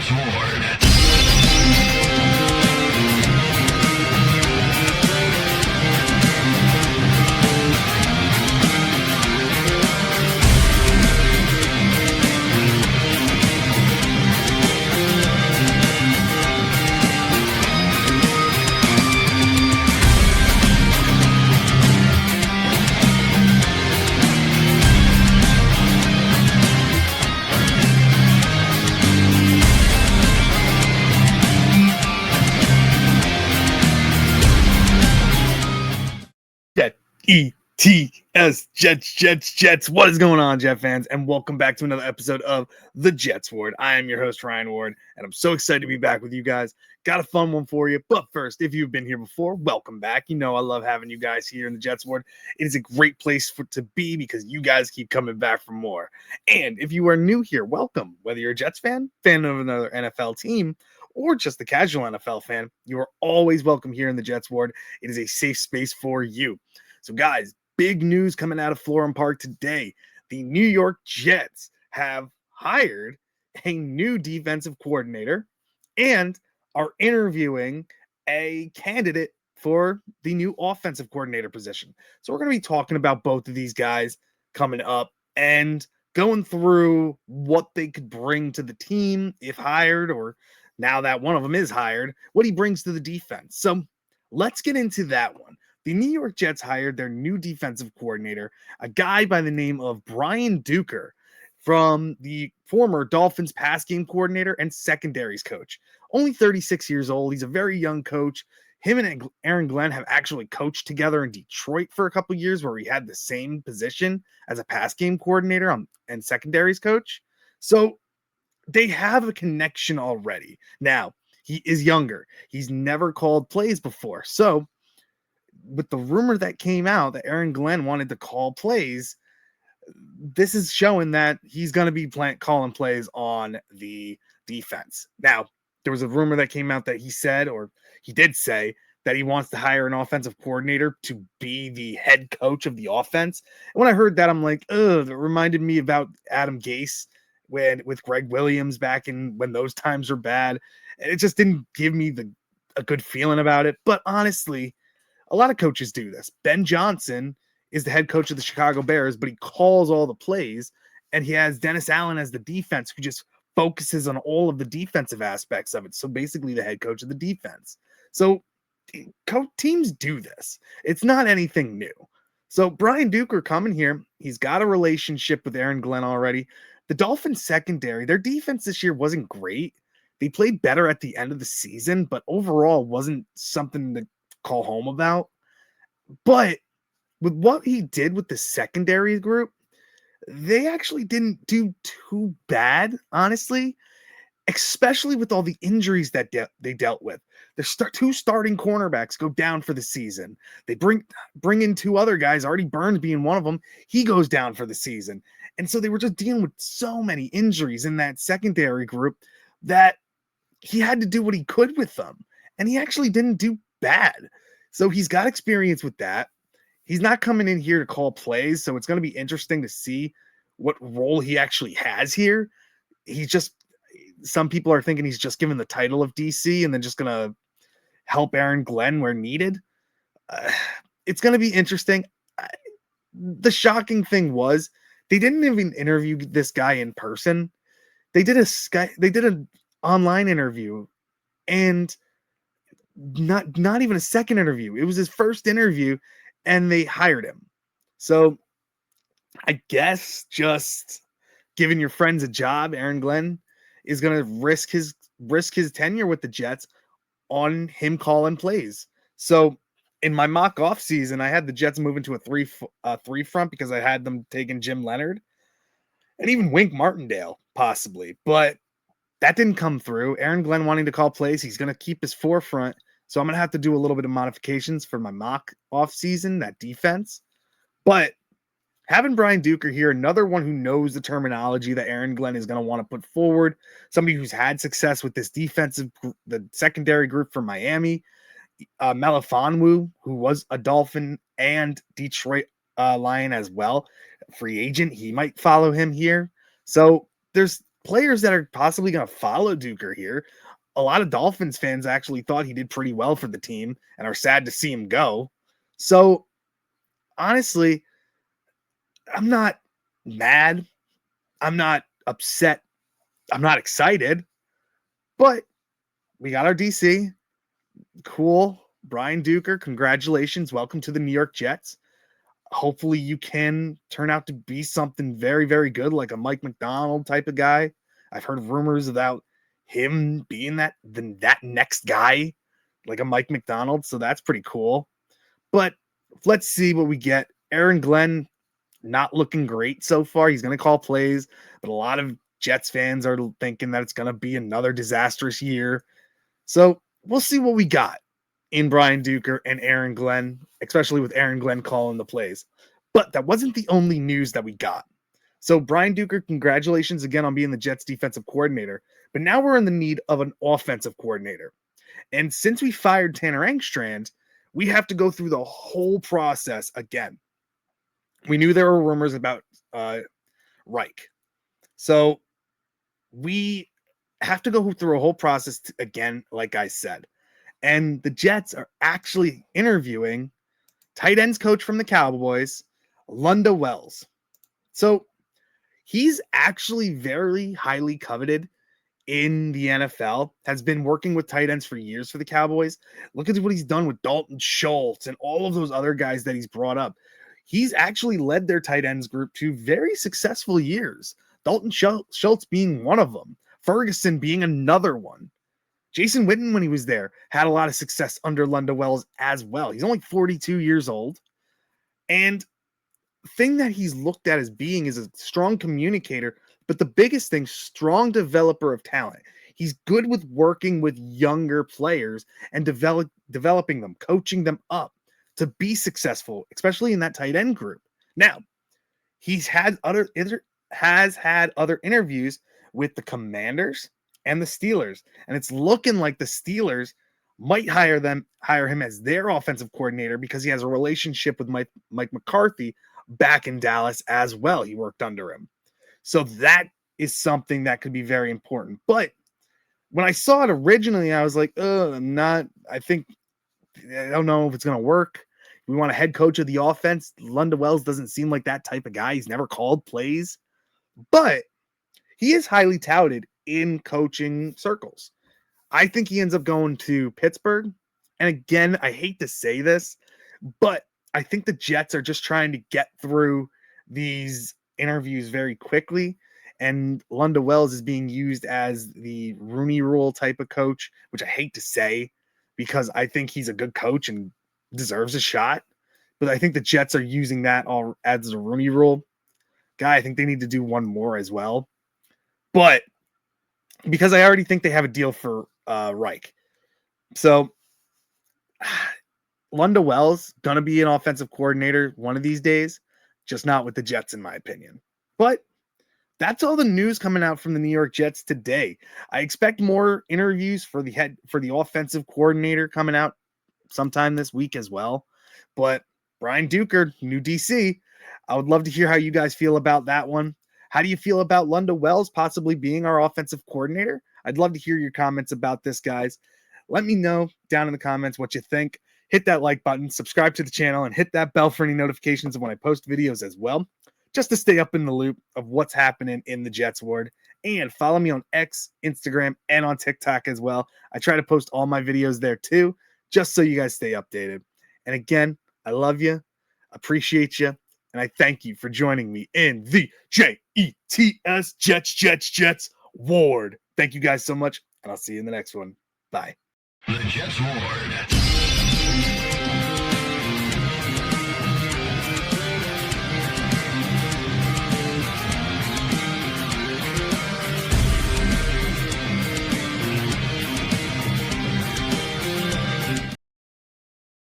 Jets Ward. Jets, Jets. What is going on, Jet fans? And welcome back to another episode of the Jets Ward. I am your host, Ryan Ward, and I'm so excited to be back with you guys. Got a fun one for you. But first, if you've been here before, welcome back. You know I love having you guys here in the Jets Ward. It is a great place to be because you guys keep coming back for more. And if you are new here, welcome. Whether you're a Jets fan of another NFL team, or just a casual NFL fan, you are always welcome here in the Jets Ward. It is a safe space for you. So, guys, big news coming out of Florham Park today. The New York Jets have hired a new defensive coordinator and are interviewing a candidate for the new offensive coordinator position. So we're going to be talking about both of these guys coming up and going through what they could bring to the team if hired, or now that one of them is hired, what he brings to the defense. So let's get into that one. The New York Jets hired their new defensive coordinator, a guy by the name of Brian Duker, from the former Dolphins pass game coordinator and secondaries coach. Only 36 years old. He's a very young coach. Him and Aaron Glenn have actually coached together in Detroit for a couple years, where he had the same position as a pass game coordinator and secondaries coach. So they have a connection already. Now, he is younger. He's never called plays before. So with the rumor that came out that Aaron Glenn wanted to call plays, this is showing that he's going to be calling plays on the defense. Now, there was a rumor that came out that he did say that he wants to hire an offensive coordinator to be the head coach of the offense. And when I heard that, I'm like, it reminded me about Adam Gase with Greg Williams back in when those times were bad. And it just didn't give me a good feeling about it. But honestly, a lot of coaches do this. Ben Johnson is the head coach of the Chicago Bears, but he calls all the plays, and he has Dennis Allen as the defense, who just focuses on all of the defensive aspects of it. So basically the head coach of the defense. So teams do this. It's not anything new. So Brian Duker coming here, he's got a relationship with Aaron Glenn already. The Dolphins secondary, their defense this year wasn't great. They played better at the end of the season, but overall wasn't something to call home about. But with what he did with the secondary group, they actually didn't do too bad, honestly, especially with all the injuries that they dealt with. The two starting cornerbacks go down for the season. They bring in two other guys, Artie Burns being one of them. He goes down for the season. And so they were just dealing with so many injuries in that secondary group that he had to do what he could with them. And he actually didn't do bad. So he's got experience with that. He's not coming in here to call plays, so it's going to be interesting to see what role he actually has here. Some people are thinking he's just given the title of DC and then just going to help Aaron Glenn where needed. It's going to be interesting. The shocking thing was they didn't even interview this guy in person. They did an online interview, and not even a second interview. It was his first interview, and they hired him. So I guess just giving your friends a job, Aaron Glenn is going to risk his tenure with the Jets on him calling plays. So in my mock off season, I had the Jets move into a three front because I had them taking Jim Leonard and even Wink Martindale possibly, but that didn't come through. Aaron Glenn wanting to call plays, he's going to keep his forefront. So I'm going to have to do a little bit of modifications for my mock off season, that defense. But having Brian Duker here, another one who knows the terminology that Aaron Glenn is going to want to put forward, somebody who's had success with this the secondary group for Miami, Melifonwu, who was a Dolphin and Detroit Lion as well, free agent. He might follow him here. So there's players that are possibly going to follow Duker here. A lot of Dolphins fans actually thought he did pretty well for the team and are sad to see him go. So honestly, I'm not mad. I'm not upset. I'm not excited, but we got our DC. Cool. Brian Duker, congratulations. Welcome to the New York Jets. Hopefully you can turn out to be something very, very good, like a Mike Macdonald type of guy. I've heard rumors about him being that next guy, like a Mike Macdonald. So that's pretty cool. But let's see what we get. Aaron Glenn, not looking great so far. He's going to call plays, but a lot of Jets fans are thinking that it's going to be another disastrous year. So we'll see what we got in Brian Duker and Aaron Glenn, especially with Aaron Glenn calling the plays. But that wasn't the only news that we got. So Brian Duker, congratulations again on being the Jets defensive coordinator. But now we're in the need of an offensive coordinator. And since we fired Tanner Engstrand, we have to go through the whole process again. We knew there were rumors about Reich. So we have to go through a whole process again, like I said. And the Jets are actually interviewing tight ends coach from the Cowboys, Lunda Wells. So he's actually very highly coveted in the NFL, has been working with tight ends for years for the Cowboys. Look at what he's done with Dalton Schultz and all of those other guys that he's brought up. He's actually led their tight ends group to very successful years. Dalton Schultz being one of them. Ferguson being another one. Jason Witten, when he was there, had a lot of success under Lunda Wells as well. He's only 42 years old. And the thing that he's looked at as being is a strong communicator, but the biggest thing, strong developer of talent. He's good with working with younger players and developing them, coaching them up to be successful, especially in that tight end group. Now, he's had other interviews with the Commanders and the Steelers, and it's looking like the Steelers might hire him as their offensive coordinator because he has a relationship with Mike McCarthy back in Dallas as well. He worked under him. So that is something that could be very important. But when I saw it originally, I was like, I don't know if it's going to work. We want a head coach of the offense. Lunda Wells doesn't seem like that type of guy. He's never called plays, but he is highly touted in coaching circles. I think he ends up going to Pittsburgh. And again, I hate to say this, but I think the Jets are just trying to get through these interviews very quickly. And Lunda Wells is being used as the Rooney Rule type of coach, which I hate to say because I think he's a good coach and deserves a shot. But I think the Jets are using that all as a Rooney Rule guy. I think they need to do one more as well. But because I already think they have a deal for Reich. So Lunda Wells going to be an offensive coordinator one of these days, just not with the Jets in my opinion. But that's all the news coming out from the New York Jets today. I expect more interviews for the offensive coordinator coming out sometime this week as well. But Brian Duker, new DC, I would love to hear how you guys feel about that one. How do you feel about Lunda Wells possibly being our offensive coordinator? I'd love to hear your comments about this, guys. Let me know down in the comments what you think. Hit that like button, subscribe to the channel, and hit that bell for any notifications of when I post videos as well, just to stay up in the loop of what's happening in the Jets ward. And follow me on X, Instagram, and on TikTok as well. I try to post all my videos there too, just so you guys stay updated. And again, I love you, appreciate you, and I thank you for joining me in the JETS Jets Ward. Thank you guys so much, and I'll see you in the next one. Bye. The Jets Ward.